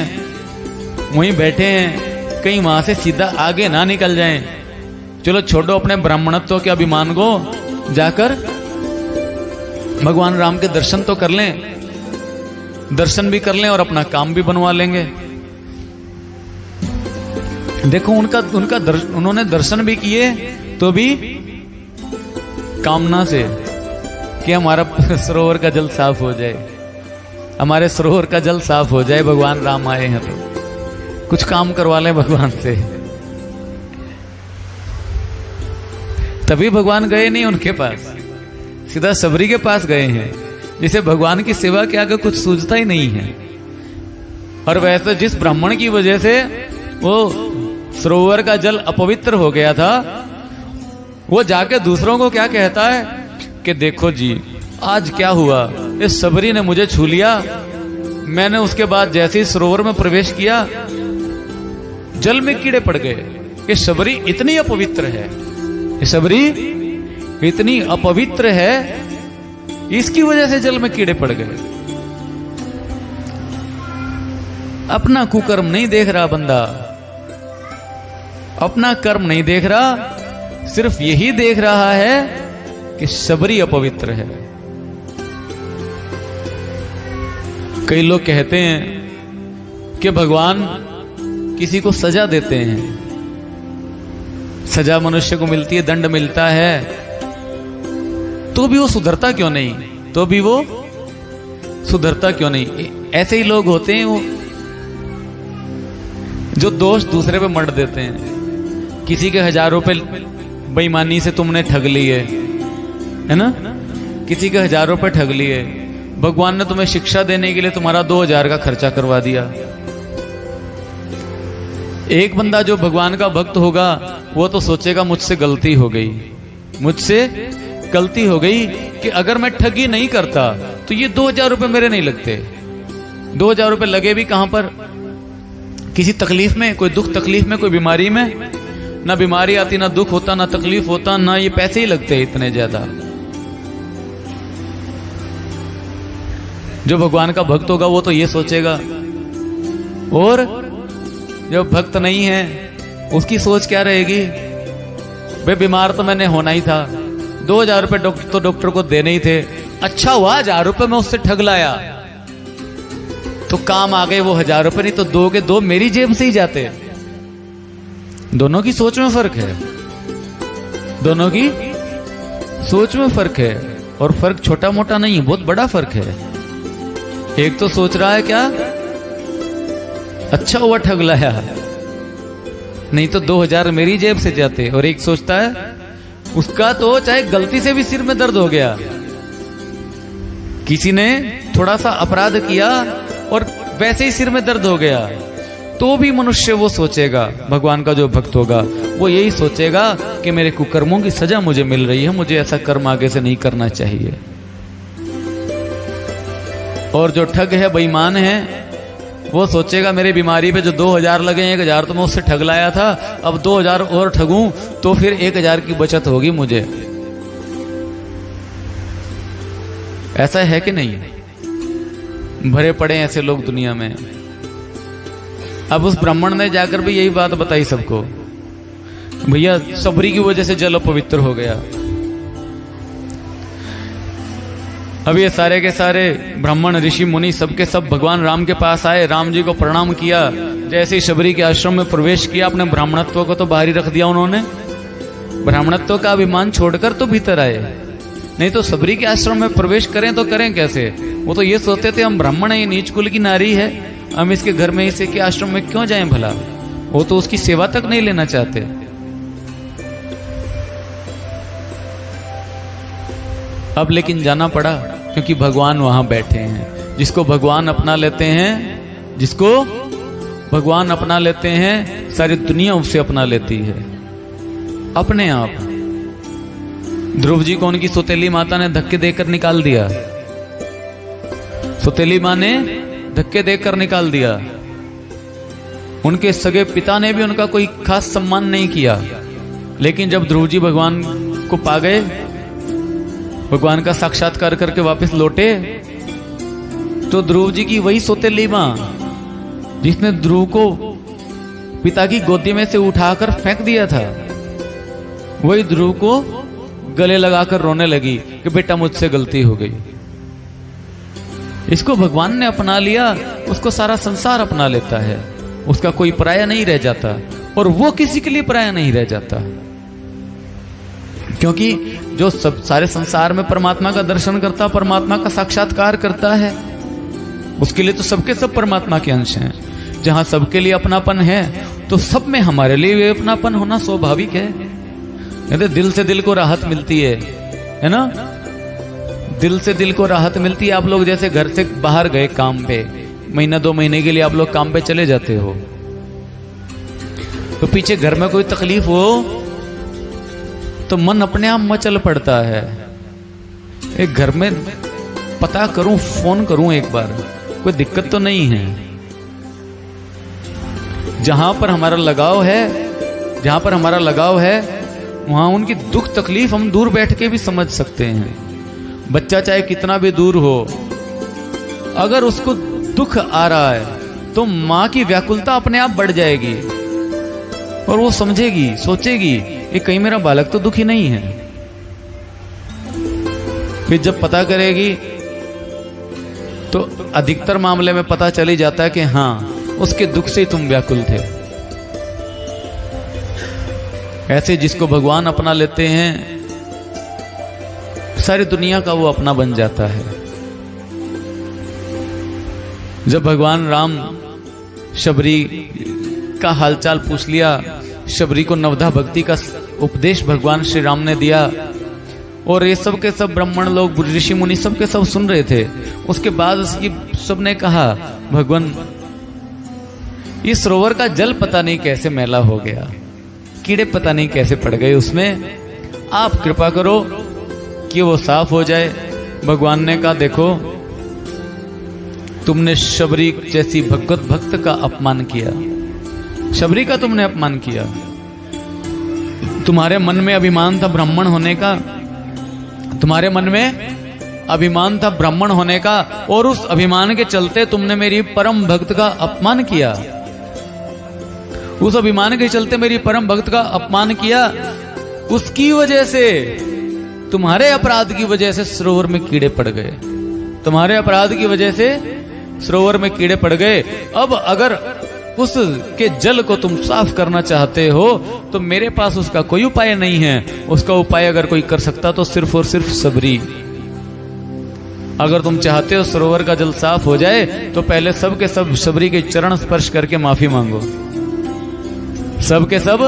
वहीं बैठे हैं, कहीं वहां से सीधा आगे ना निकल जाएं। चलो छोड़ो अपने ब्राह्मणत्व के अभिमान को, जाकर भगवान राम के दर्शन तो कर लें, दर्शन भी कर लें और अपना काम भी बनवा लेंगे। देखो उन्होंने दर्शन भी किए तो भी कामना से, कि हमारा सरोवर का जल साफ हो जाए, हमारे सरोवर का जल साफ हो जाए, भगवान राम आए हैं तो कुछ काम करवा लें भगवान से। तभी भगवान गए नहीं उनके पास, सीधा सबरी के पास गए हैं, जिसे भगवान की सेवा के आगे कुछ सूझता ही नहीं है। और वैसे जिस ब्राह्मण की वजह से वो सरोवर का जल अपवित्र हो गया था, वो जाके दूसरों को क्या कहता है कि देखो जी आज क्या हुआ, इस सबरी ने मुझे छू लिया, मैंने उसके बाद जैसे ही सरोवर में प्रवेश किया जल में कीड़े पड़ गए। ये सबरी इतनी अपवित्र है, ये सबरी इतनी अपवित्र है, इसकी वजह से जल में कीड़े पड़ गए। अपना कुकर्म नहीं देख रहा बंदा, अपना कर्म नहीं देख रहा, सिर्फ यही देख रहा है कि सबरी अपवित्र है। कई लोग कहते हैं कि भगवान किसी को सजा देते हैं, सजा मनुष्य को मिलती है, दंड मिलता है, तो भी वो सुधरता क्यों नहीं, तो भी वो सुधरता क्यों नहीं। ऐसे ही लोग होते हैं वो जो दोष दूसरे पे मढ़ देते हैं। किसी के 1000 रुपए बेईमानी से तुमने ठग लिए है ना, किसी के 1000 रुपए ठग लिए, भगवान ने तुम्हें शिक्षा देने के लिए तुम्हारा 2000 का खर्चा करवा दिया। एक बंदा जो भगवान का भक्त होगा वो तो सोचेगा मुझसे गलती हो गई, मुझसे गलती हो गई कि अगर मैं ठगी नहीं करता तो ये 2000 रुपए मेरे नहीं लगते। 2000 रुपए लगे भी कहां पर, किसी तकलीफ में, कोई दुख तकलीफ में, कोई बीमारी में, ना बीमारी आती, ना दुख होता, ना तकलीफ होता, ना ये पैसे ही लगते इतने ज्यादा। जो भगवान का भक्त होगा वो तो ये सोचेगा, और जो भक्त नहीं है उसकी सोच क्या रहेगी, भाई बीमार तो मैंने होना ही था, 2000 रुपए तो डॉक्टर को देने ही थे, अच्छा हुआ 1000 रुपए मैं उससे ठग लाया तो काम आ गए वो 1000 रुपए, नहीं तो 2 के 2 मेरी जेब से ही जाते। दोनों की सोच में फर्क है, दोनों की सोच में फर्क है, और फर्क छोटा मोटा नहीं है, बहुत बड़ा फर्क है। एक तो सोच रहा है क्या, अच्छा हुआ ठग लाया, नहीं तो 2000 मेरी जेब से जाते, और एक सोचता है उसका तो चाहे गलती से भी सिर में दर्द हो गया, किसी ने थोड़ा सा अपराध किया और वैसे ही सिर में दर्द हो गया, तो भी मनुष्य वो सोचेगा, भगवान का जो भक्त होगा वो यही सोचेगा कि मेरे कुकर्मों की सजा मुझे मिल रही है, मुझे ऐसा कर्म आगे से नहीं करना चाहिए। और जो ठग है, बेईमान है, वो सोचेगा मेरी बीमारी पे जो 2000 लगे, 1000 तो मैं उससे ठग लाया था, अब 2000 और ठगूं तो फिर 1000 की बचत होगी मुझे। ऐसा है कि नहीं, भरे पड़े ऐसे लोग दुनिया में। अब उस ब्राह्मण ने जाकर भी यही बात बताई सबको, भैया सबरी की वजह से जल अपवित्र हो गया। अब ये सारे के सारे ब्राह्मण ऋषि मुनि सबके सब भगवान राम के पास आए, राम जी को प्रणाम किया। जैसे ही शबरी के आश्रम में प्रवेश किया, अपने ब्राह्मणत्व को तो बाहर ही रख दिया उन्होंने, ब्राह्मणत्व का अभिमान छोड़कर तो भीतर आए। नहीं तो शबरी के आश्रम में प्रवेश करें तो करें कैसे, वो तो ये सोचते थे हम ब्राह्मण है, ये नीच कुल की नारी है, हम इसके घर में, इसे के आश्रम में क्यों जाएं भला, वो तो उसकी सेवा तक नहीं लेना चाहते। अब लेकिन जाना पड़ा क्योंकि भगवान वहां बैठे हैं। जिसको भगवान अपना लेते हैं, जिसको भगवान अपना लेते हैं, सारी दुनिया उससे अपना लेती है अपने आप। ध्रुव जी को उनकी सौतेली माता ने धक्के देकर निकाल दिया, सौतेली मां ने धक्के देकर निकाल दिया। उनके सगे पिता ने भी उनका कोई खास सम्मान नहीं किया। लेकिन जब ध्रुव जी भगवान को पा गए, भगवान का साक्षात्कार करके वापस लौटे, तो ध्रुव जी की वही सौतेली मां जिसने ध्रुव को पिता की गोदी में से उठाकर फेंक दिया था, वही ध्रुव को गले लगाकर रोने लगी कि बेटा मुझसे गलती हो गई। इसको भगवान ने अपना लिया, उसको सारा संसार अपना लेता है, उसका कोई पराया नहीं रह जाता, और वो किसी के लिए पराया नहीं रह जाता। क्योंकि जो सब सारे संसार में परमात्मा का दर्शन करता, परमात्मा का साक्षात्कार करता है, उसके लिए तो सबके सब परमात्मा के अंश हैं। जहां सबके लिए अपनापन है तो सब में हमारे लिए भी अपनापन होना स्वाभाविक है। कहते दिल से दिल को राहत मिलती है ना? दिल से दिल को राहत मिलती है। आप लोग जैसे घर से बाहर गए काम पे, महीना 2 महीने के लिए आप लोग काम पे चले जाते हो, तो पीछे घर में कोई तकलीफ हो तो मन अपने आप मचल पड़ता है। एक घर में पता करूं, फोन करूं एक बार, कोई दिक्कत तो नहीं है। जहां पर हमारा लगाव है वहां उनकी दुख तकलीफ हम दूर बैठ के भी समझ सकते हैं। बच्चा चाहे कितना भी दूर हो, अगर उसको दुख आ रहा है तो मां की व्याकुलता अपने आप बढ़ जाएगी और वो समझेगी, सोचेगी कि कहीं मेरा बालक तो दुखी नहीं है। फिर जब पता करेगी तो अधिकतर मामले में पता चल ही जाता है कि हाँ, उसके दुख से तुम व्याकुल थे। ऐसे जिसको भगवान अपना लेते हैं, सारी दुनिया का वो अपना बन जाता है। जब भगवान राम शबरी का हालचाल पूछ लिया, शबरी को नवधा भक्ति का उपदेश भगवान श्री राम ने दिया और ये सब के सब ब्राह्मण लोग, ऋषि मुनि सब के सब सुन रहे थे। उसके बाद उसकी सबने कहा, भगवान इस सरोवर का जल पता नहीं कैसे मैला हो गया, कीड़े पता नहीं कैसे पड़ गए उसमें, आप कृपा करो कि वो साफ हो जाए। भगवान ने कहा, देखो तुमने शबरी जैसी भगवत भक्त का अपमान किया, शबरी का तुमने अपमान किया। तुम्हारे मन में अभिमान था ब्राह्मण होने का, तुम्हारे मन में अभिमान था ब्राह्मण होने का, और उस अभिमान के चलते तुमने मेरी परम भक्त का अपमान किया। उस अभिमान के चलते मेरी परम भक्त का अपमान किया। उसकी वजह से, तुम्हारे अपराध की वजह से सरोवर में कीड़े पड़ गए, तुम्हारे अपराध की वजह से सरोवर में कीड़े पड़ गए। अब अगर उसके जल को तुम साफ करना चाहते हो तो मेरे पास उसका कोई उपाय नहीं है। उसका उपाय अगर कोई कर सकता तो सिर्फ और सिर्फ शबरी। अगर तुम चाहते हो सरोवर का जल साफ हो जाए तो पहले सब के सब शबरी के चरण स्पर्श करके माफी मांगो। सब के सब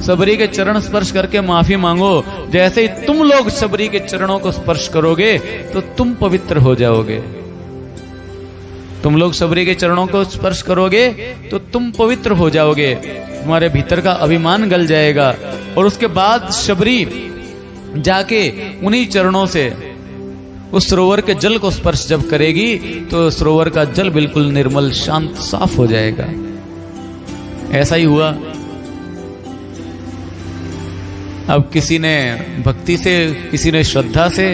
शबरी के चरण स्पर्श करके माफी मांगो। जैसे ही तुम लोग शबरी के चरणों को स्पर्श करोगे तो तुम पवित्र हो जाओगे। तुम लोग शबरी के चरणों को स्पर्श करोगे तो तुम पवित्र हो जाओगे, तुम्हारे भीतर का अभिमान गल जाएगा। और उसके बाद शबरी जाके उन्हीं चरणों से उस सरोवर के जल को स्पर्श जब करेगी तो सरोवर का जल बिल्कुल निर्मल, शांत, साफ हो जाएगा। ऐसा ही हुआ। अब किसी ने भक्ति से, किसी ने श्रद्धा से,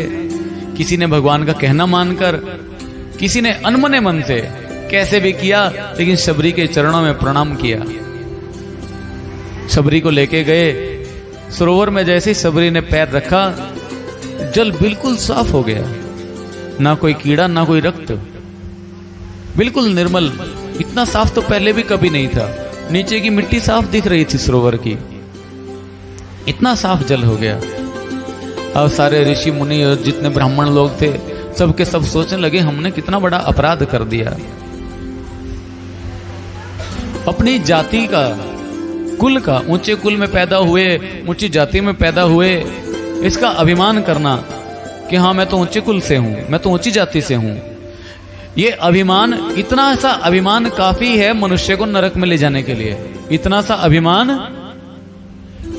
किसी ने भगवान का कहना मानकर, किसी ने अनमने मन से, कैसे भी किया, लेकिन शबरी के चरणों में प्रणाम किया। शबरी को लेके गए सरोवर में। जैसे ही शबरी ने पैर रखा जल बिल्कुल साफ हो गया, ना कोई कीड़ा ना कोई रक्त, बिल्कुल निर्मल। इतना साफ तो पहले भी कभी नहीं था। नीचे की मिट्टी साफ दिख रही थी सरोवर की, इतना साफ जल हो गया। अब सारे ऋषि मुनि और जितने ब्राह्मण लोग थे सबके सब सोचने लगे हमने कितना बड़ा अपराध कर दिया। अपनी जाति का, कुल का, ऊंचे कुल में पैदा हुए, ऊंची जाति में पैदा हुए, इसका अभिमान करना कि हाँ मैं तो ऊंचे कुल से हूं, मैं तो ऊंची जाति से हूं। ये अभिमान, इतना सा अभिमान काफी है मनुष्य को नरक में ले जाने के लिए। इतना सा अभिमान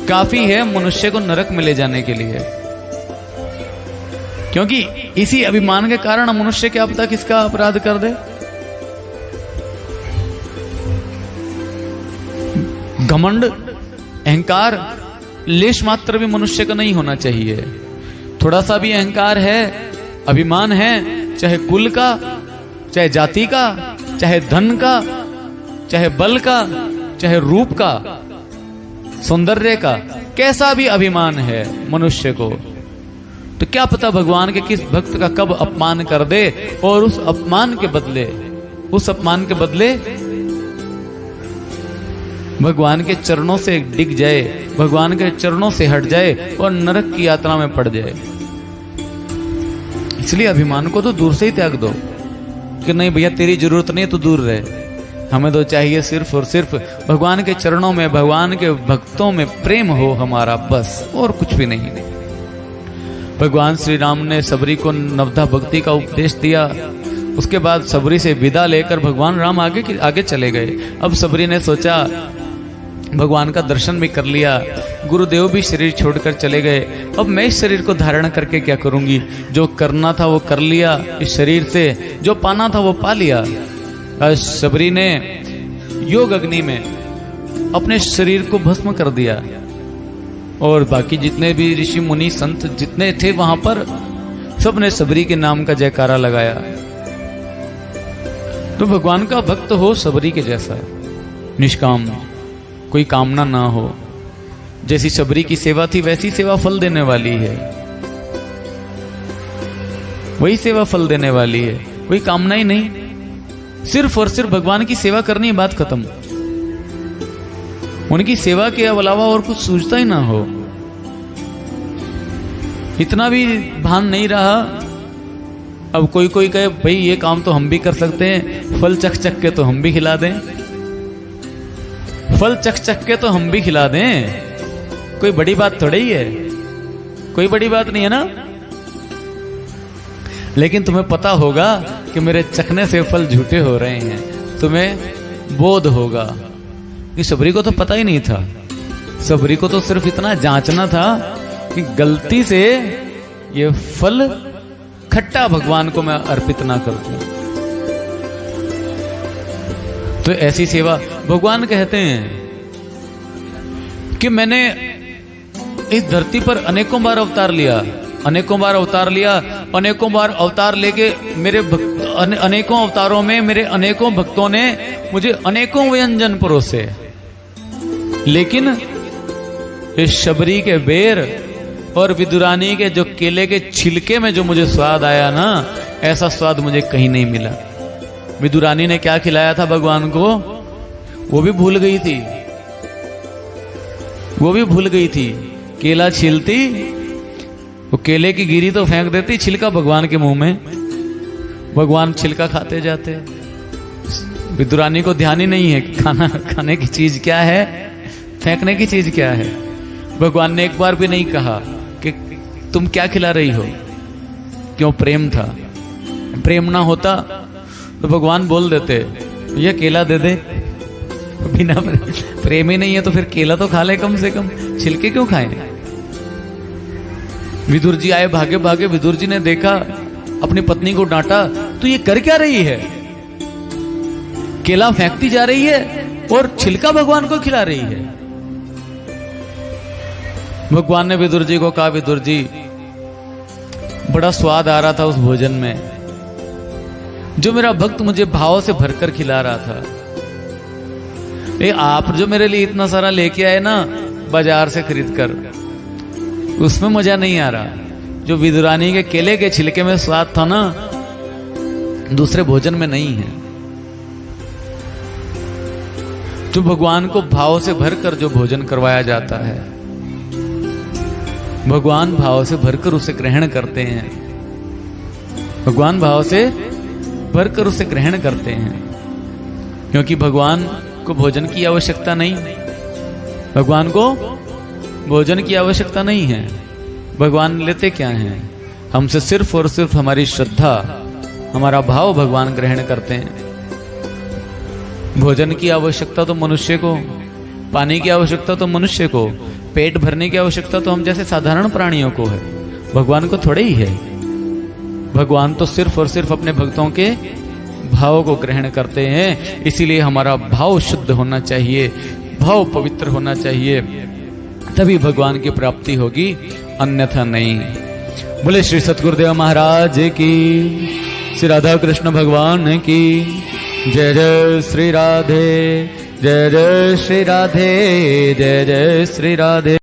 काफी है मनुष्य को नरक में ले जाने के लिए। क्योंकि इसी अभिमान के कारण मनुष्य क्या पता किसका अपराध कर दे। घमंड, अहंकार लेश मात्र भी मनुष्य का नहीं होना चाहिए। थोड़ा सा भी अहंकार है, अभिमान है, चाहे कुल का, चाहे जाति का, चाहे धन का, चाहे बल का, चाहे रूप का, सौंदर्य का, कैसा भी अभिमान है मनुष्य को, तो क्या पता भगवान के किस भक्त का कब अपमान कर दे और उस अपमान के बदले भगवान के चरणों से डिग जाए, भगवान के चरणों से हट जाए और नरक की यात्रा में पड़ जाए। इसलिए अभिमान को तो दूर से ही त्याग दो कि नहीं भैया तेरी जरूरत नहीं तो दूर रहे। हमें तो चाहिए सिर्फ और सिर्फ भगवान के चरणों में, भगवान के भक्तों में प्रेम हो हमारा, बस, और कुछ भी नहीं। भगवान श्री राम ने सबरी को नवधा भक्ति का उपदेश दिया। उसके बाद सबरी से विदा लेकर भगवान राम आगे चले गए। अब सबरी ने सोचा, भगवान का दर्शन भी कर लिया, गुरुदेव भी शरीर छोड़कर चले गए, अब मैं इस शरीर को धारण करके क्या करूंगी? जो करना था वो कर लिया इस शरीर से, जो पाना था वो पा लिया। आज सबरी ने योग अग्नि में अपने शरीर को भस्म कर दिया और बाकी जितने भी ऋषि मुनि संत जितने थे वहां पर, सब ने सबरी के नाम का जयकारा लगाया। तो भगवान का भक्त हो सबरी के जैसा, निष्काम, कोई कामना ना हो। जैसी सबरी की सेवा थी वैसी सेवा फल देने वाली है, वही सेवा फल देने वाली है, कोई कामना ही नहीं, सिर्फ और सिर्फ भगवान की सेवा करनी है, बात खत्म। उनकी सेवा के अलावा और कुछ सूझता ही ना हो। इतना भी भान नहीं रहा। अब कोई कोई कहे भाई ये काम तो हम भी कर सकते हैं, फल चख चख के तो हम भी खिला दें, फल चख चख के तो हम भी खिला दें, कोई बड़ी बात थोड़ी ही है, कोई बड़ी बात नहीं है ना। लेकिन तुम्हें पता होगा कि मेरे चखने से फल झूठे हो रहे हैं, तुम्हें बोध होगा। कि सबरी को तो पता ही नहीं था, सबरी को तो सिर्फ इतना जांचना था कि गलती से ये फल खट्टा भगवान को मैं अर्पित ना कर दूं। तो ऐसी सेवा भगवान कहते हैं कि मैंने इस धरती पर अनेकों बार अवतार लिया, अनेकों बार अवतार लिया, अनेकों बार अवतार लेके मेरे अनेकों अवतारों में मेरे अनेकों भक्तों ने मुझे अनेकों व्यंजन परोसे, लेकिन इस शबरी के बेर और विदुरानी के जो केले के छिलके में जो मुझे स्वाद आया ना, ऐसा स्वाद मुझे कहीं नहीं मिला। विदुरानी ने क्या खिलाया था भगवान को, वो भी भूल गई थी, वो भी भूल गई थी। केला छीलती, वो केले की गिरी तो फेंक देती, छिलका भगवान के मुंह में, भगवान छिलका खाते जाते। विदुरानी को ध्यान ही नहीं है कि खाने की चीज क्या है, फेंकने की चीज क्या है। भगवान ने एक बार भी नहीं कहा कि तुम क्या खिला रही हो, क्यों? प्रेम था। प्रेम ना होता तो भगवान बोल देते ये केला दे दे। बिना प्रेम ही नहीं है तो फिर केला तो खा ले कम से कम, छिलके क्यों खाएं? विदुर जी आए भागे भागे, विदुर जी ने देखा, अपनी पत्नी को डांटा, तो ये कर क्या रही है? केला फेंकती जा रही है और छिलका भगवान को खिला रही है। भगवान ने विदुर जी को कहा, विदुर जी बड़ा स्वाद आ रहा था उस भोजन में, जो मेरा भक्त मुझे भाव से भरकर खिला रहा था। आप जो मेरे लिए इतना सारा लेके आए ना बाजार से खरीद कर, उसमें मजा नहीं आ रहा। जो विदुरानी के केले के छिलके में स्वाद था ना, दूसरे भोजन में नहीं है। जो भगवान को भाव से भरकर जो भोजन करवाया जाता है, भगवान भाव से भरकर उसे ग्रहण करते हैं, भगवान भाव से भरकर उसे ग्रहण करते हैं। क्योंकि भगवान को भोजन की आवश्यकता नहीं, भगवान को भोजन की आवश्यकता नहीं है। भगवान लेते क्या हैं? हमसे सिर्फ और सिर्फ हमारी श्रद्धा, हमारा भाव भगवान ग्रहण करते हैं। भोजन की आवश्यकता तो मनुष्य को, पानी की आवश्यकता तो मनुष्य को, पेट भरने की आवश्यकता तो हम जैसे साधारण प्राणियों को है, भगवान को थोड़े ही है। भगवान तो सिर्फ और सिर्फ अपने भक्तों के भाव को ग्रहण करते हैं। इसीलिए हमारा भाव शुद्ध होना चाहिए, भाव पवित्र होना चाहिए, तभी भगवान की प्राप्ति होगी, अन्यथा नहीं। बोले श्री सतगुरुदेव महाराज की, श्री राधा कृष्ण भगवान की जय। जय श्री राधे, जय जय श्री राधे, जय जय श्री राधे।